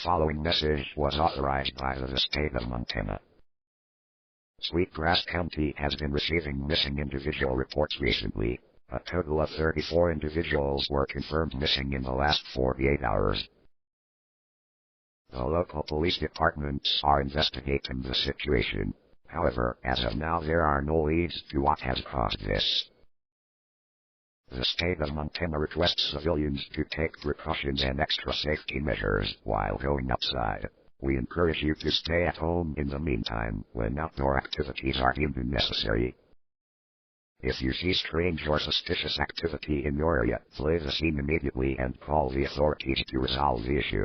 following message was authorized by the state of Montana. Sweetgrass County has been receiving missing individual reports recently. A total of 34 individuals were confirmed missing in the last 48 hours. The local police departments are investigating the situation. However, as of now there are no leads to what has caused this. The state of Montana requests civilians to take precautions and extra safety measures while going outside. We encourage you to stay at home in the meantime when outdoor activities are deemed necessary. If you see strange or suspicious activity in your area, flee the scene immediately and call the authorities to resolve the issue.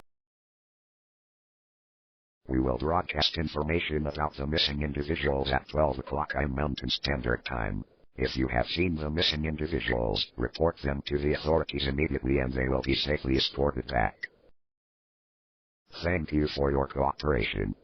We will broadcast information about the missing individuals at 12 o'clock a.m. Mountain Standard Time. If you have seen the missing individuals, report them to the authorities immediately and they will be safely escorted back. Thank you for your cooperation.